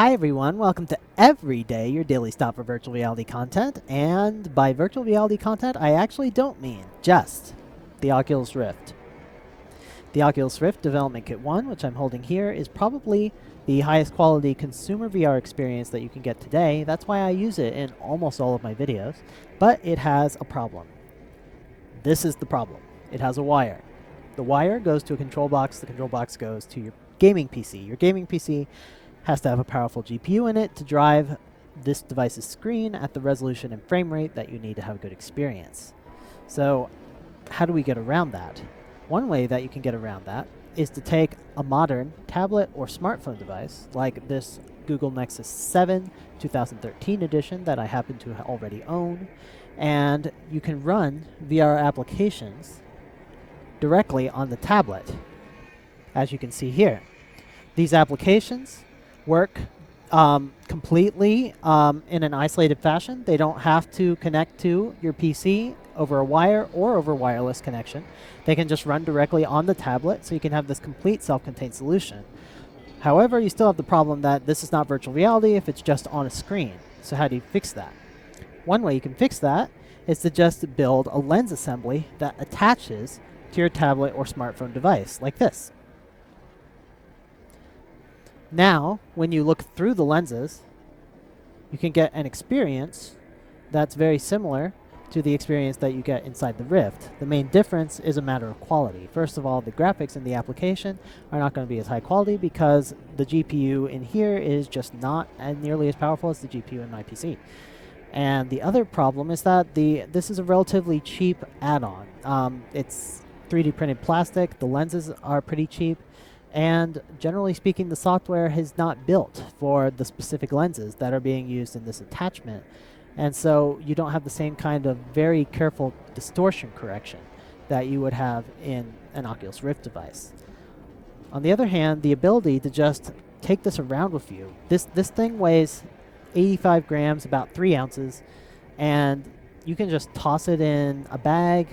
Hi everyone, welcome to Everyday, your daily stop for virtual reality content. And by virtual reality content, I actually don't mean just the Oculus Rift. The Oculus Rift Development Kit 1, which I'm holding here, is probably the highest quality consumer VR experience that you can get today. That's why I use it in almost all of my videos. But it has a problem. This is the problem. It has a wire. The wire goes to a control box. The control box goes to your gaming PC. Your gaming PC has to have a powerful GPU in it to drive this device's screen at the resolution and frame rate that you need to have a good experience. So how do we get around that? One way that you can get around that is to take a modern tablet or smartphone device like this Google Nexus 7 2013 edition that I happen to already own, and you can run VR applications directly on the tablet, as you can see here. These applications work completely in an isolated fashion. They don't have to connect to your PC over a wire or over wireless connection. They can just run directly on the tablet, so you can have this complete self-contained solution. However, you still have the problem that this is not virtual reality if it's just on a screen. So how do you fix that? One way you can fix that is to just build a lens assembly that attaches to your tablet or smartphone device, like this. Now, when you look through the lenses, you can get an experience that's very similar to the experience that you get inside the Rift. The main difference is a matter of quality. First of all, the graphics in the application are not going to be as high quality because the GPU in here is just not nearly as powerful as the GPU in my PC. And the other problem is that this is a relatively cheap add-on. It's 3D printed plastic, the lenses are pretty cheap, and generally speaking, the software is not built for the specific lenses that are being used in this attachment. And so you don't have the same kind of very careful distortion correction that you would have in an Oculus Rift device. On the other hand, the ability to just take this around with you, this thing weighs 85 grams, about 3 ounces, and you can just toss it in a bag,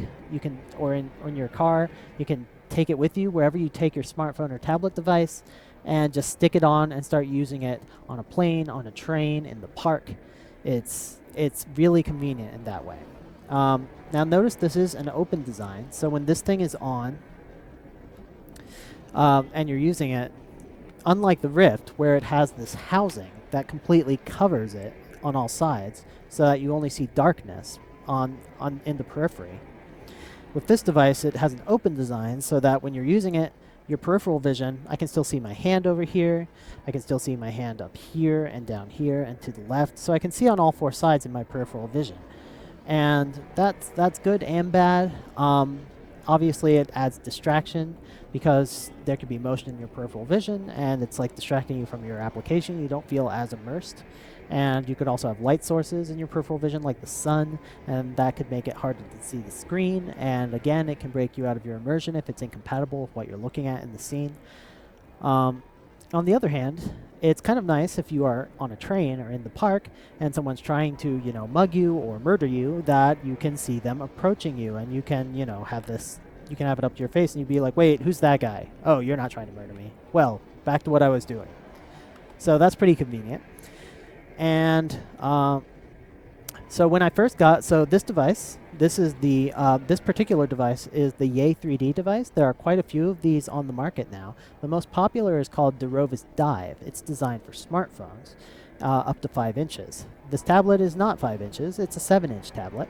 or in your car. You can take it with you wherever you take your smartphone or tablet device and just stick it on and start using it on a plane, on a train, in the park. It's really convenient in that way. Now notice this is an open design, so when this thing is on and you're using it, unlike the Rift where it has this housing that completely covers it on all sides so that you only see darkness in the periphery. With this device, it has an open design so that when you're using it, your peripheral vision, I can still see my hand over here, I can still see my hand up here and down here and to the left, so I can see on all 4 sides in my peripheral vision. And that's good and bad. Obviously, it adds distraction because there could be motion in your peripheral vision, and it's like distracting you from your application. You don't feel as immersed. And you could also have light sources in your peripheral vision, like the sun, and that could make it harder to see the screen. And again, it can break you out of your immersion if it's incompatible with what you're looking at in the scene. On the other hand, it's kind of nice if you are on a train or in the park and someone's trying to, mug you or murder you, that you can see them approaching you, and you can, have this, you can have it up to your face and you'd be like, wait, who's that guy? Oh, you're not trying to murder me. Well, back to what I was doing. So that's pretty convenient. And so when I first got, this device, this is this particular device is the yay3d device. There are quite a few of these on the market now. The most popular is called Rovis Dive. It's designed for smartphones up to 5 inches. This tablet is not 5 inches. It's a 7-inch tablet.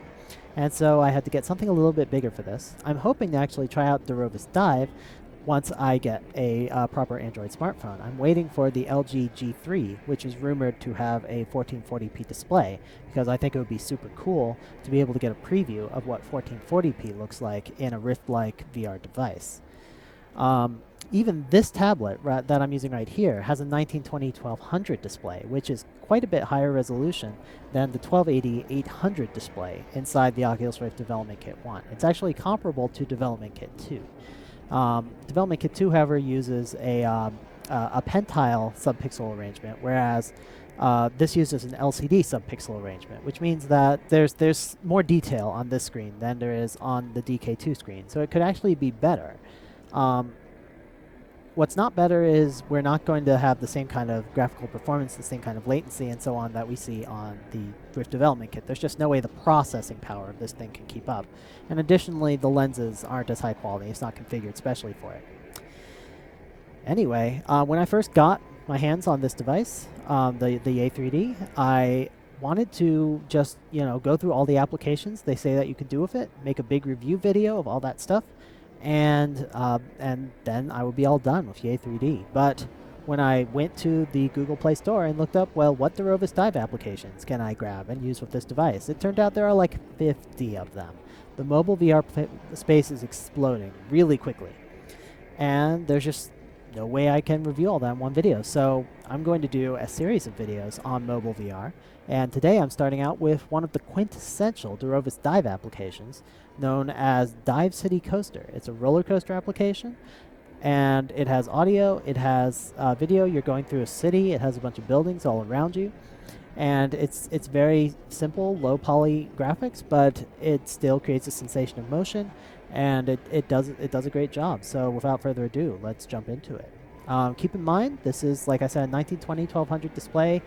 And so I had to get something a little bit bigger for this. I'm hoping to actually try out the Rovis Dive once I get a proper Android smartphone. I'm waiting for the LG G3, which is rumored to have a 1440p display, because I think it would be super cool to be able to get a preview of what 1440p looks like in a Rift-like VR device. Even this tablet that I'm using right here has a 1920-1200 display, which is quite a bit higher resolution than the 1280-800 display inside the Oculus Rift Development Kit 1. It's actually comparable to Development Kit 2. Development Kit 2, however, uses a pentile subpixel arrangement, whereas this uses an LCD subpixel arrangement, which means that there's more detail on this screen than there is on the DK2 screen, so it could actually be better. what's not better is we're not going to have the same kind of graphical performance, the same kind of latency, and so on that we see on the Rift Development Kit. There's just no way the processing power of this thing can keep up. And additionally, the lenses aren't as high quality. It's not configured specially for it. Anyway, when I first got my hands on this device, the yay3d, I wanted to just, go through all the applications they say that you can do with it, make a big review video of all that stuff, and then I would be all done with yay3d. But when I went to the Google Play Store and looked up, well, what Durovis dive applications can I grab and use with this device? It turned out there are like 50 of them. The mobile VR space is exploding really quickly, and there's just no way I can review all that in one video. So I'm going to do a series of videos on mobile VR, and today I'm starting out with one of the quintessential Durovis dive applications known as Dive City Coaster. It's a roller coaster application, and it has audio, it has video. You're going through a city, it has a bunch of buildings all around you, and it's very simple, low poly graphics, but it still creates a sensation of motion, and it does a great job. So without further ado, let's jump into it. Keep in mind, this is, like I said, 1920 1200 display,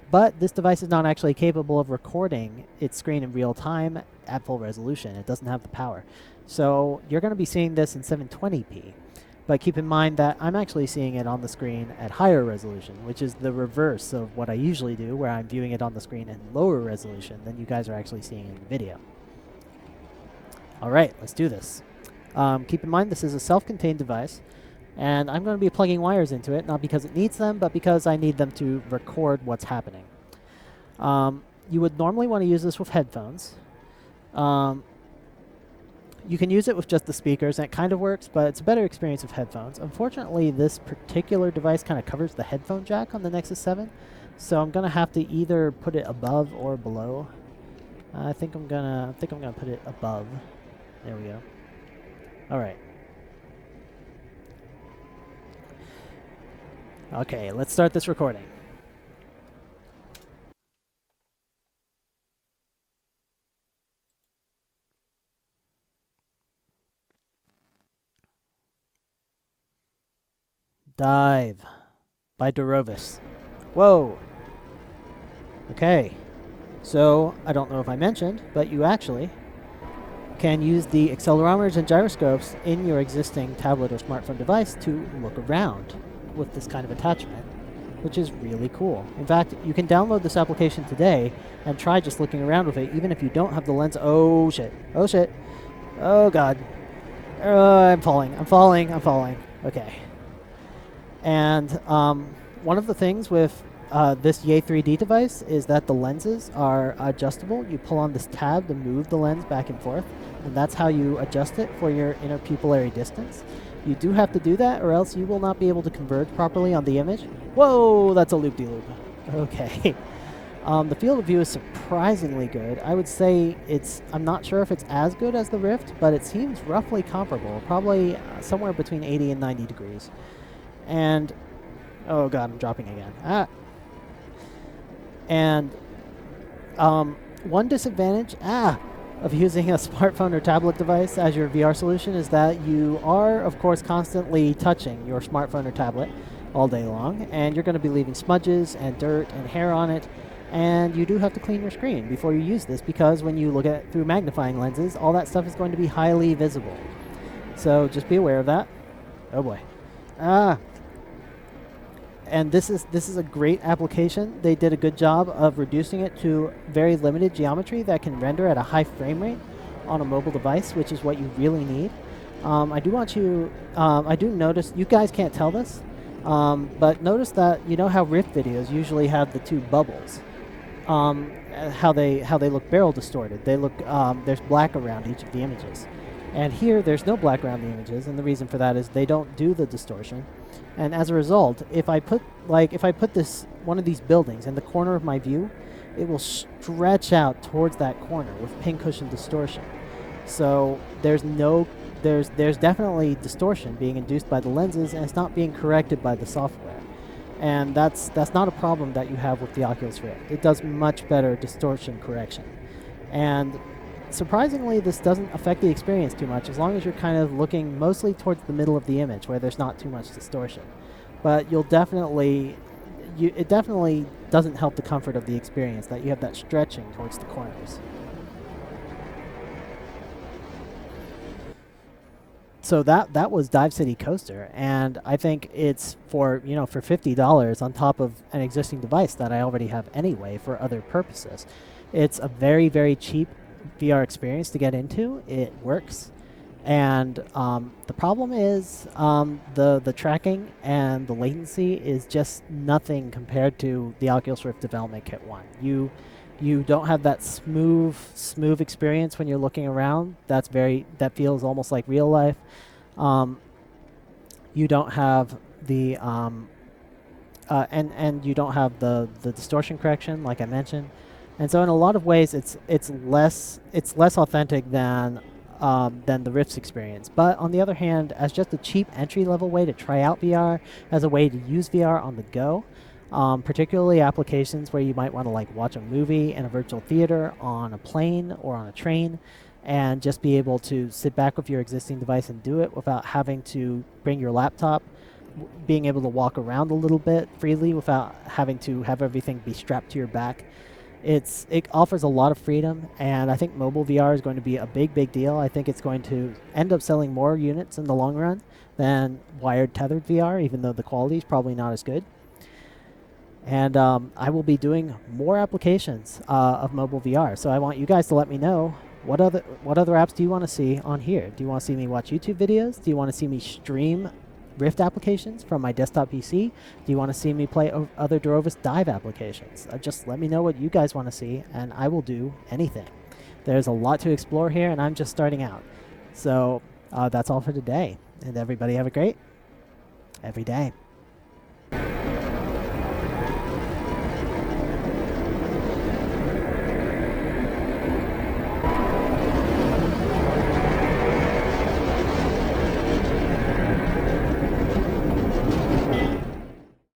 but this device is not actually capable of recording its screen in real time at full resolution. It doesn't have the power. So you're going to be seeing this in 720p. But keep in mind that I'm actually seeing it on the screen at higher resolution, which is the reverse of what I usually do, where I'm viewing it on the screen in lower resolution than you guys are actually seeing in the video. All right, let's do this. Keep in mind this is a self-contained device, and I'm going to be plugging wires into it, not because it needs them, but because I need them to record what's happening. You would normally want to use this with headphones. You can use it with just the speakers, and it kind of works, but it's a better experience with headphones. Unfortunately, this particular device kind of covers the headphone jack on the Nexus 7, so I'm going to have to either put it above or below. I think I'm gonna put it above. There we go. All right. Okay, let's start this recording. Dive by Durovis. Whoa. Okay. So, I don't know if I mentioned, but you actually can use the accelerometers and gyroscopes in your existing tablet or smartphone device to look around with this kind of attachment, which is really cool. In fact, you can download this application today and try just looking around with it, even if you don't have the lens. Oh shit. Oh shit. Oh god. I'm falling. Okay. And one of the things with this yay3d device is that the lenses are adjustable. You pull on this tab to move the lens back and forth, and that's how you adjust it for your inner pupillary distance. You do have to do that, or else you will not be able to converge properly on the image. Whoa, that's a loop-de-loop. Okay. The field of view is surprisingly good. I would say I'm not sure if it's as good as the Rift, but it seems roughly comparable, probably somewhere between 80 and 90 degrees. And, oh god, I'm dropping again. And one disadvantage of using a smartphone or tablet device as your VR solution is that you are, of course, constantly touching your smartphone or tablet all day long, and you're going to be leaving smudges and dirt and hair on it, and you do have to clean your screen before you use this, because when you look at it through magnifying lenses, all that stuff is going to be highly visible. So just be aware of that. Oh boy. And this is a great application. They did a good job of reducing it to very limited geometry that can render at a high frame rate on a mobile device, which is what you really need. I do notice, you guys can't tell this, but notice that, you know how Rift videos usually have the two bubbles, how they look barrel distorted. They look, there's black around each of the images. And here, there's no black around the images, and the reason for that is they don't do the distortion. And as a result, if I put one of these buildings in the corner of my view, it will stretch out towards that corner with pincushion distortion. So there's definitely distortion being induced by the lenses, and it's not being corrected by the software. And that's not a problem that you have with the Oculus Rift. It does much better distortion correction. And surprisingly, this doesn't affect the experience too much as long as you're kind of looking mostly towards the middle of the image where there's not too much distortion. But you'll definitely, it definitely doesn't help the comfort of the experience that you have that stretching towards the corners. So that was Dive City Coaster, and I think it's for for $50 on top of an existing device that I already have anyway for other purposes. It's a very cheap VR experience to get into. It works, and the problem is the tracking and the latency is just nothing compared to the Oculus Rift Development Kit 1. You don't have that smooth experience when you're looking around. That feels almost like real life. You don't have the and you don't have the distortion correction like I mentioned, and so in a lot of ways it's less authentic than the Rift's experience. But on the other hand, as just a cheap entry level way to try out VR, as a way to use VR on the go. Particularly applications where you might want to like watch a movie in a virtual theater on a plane or on a train and just be able to sit back with your existing device and do it without having to bring your laptop, being able to walk around a little bit freely without having to have everything be strapped to your back. It offers a lot of freedom, and I think mobile VR is going to be a big deal. I think it's going to end up selling more units in the long run than wired tethered VR, even though the quality is probably not as good. And I will be doing more applications of mobile VR. So I want you guys to let me know what other apps do you want to see on here. Do you want to see me watch YouTube videos? Do you want to see me stream Rift applications from my desktop PC? Do you want to see me play other Durovis Dive applications? Just let me know what you guys want to see, and I will do anything. There's a lot to explore here, and I'm just starting out. So that's all for today. And everybody have a great every day.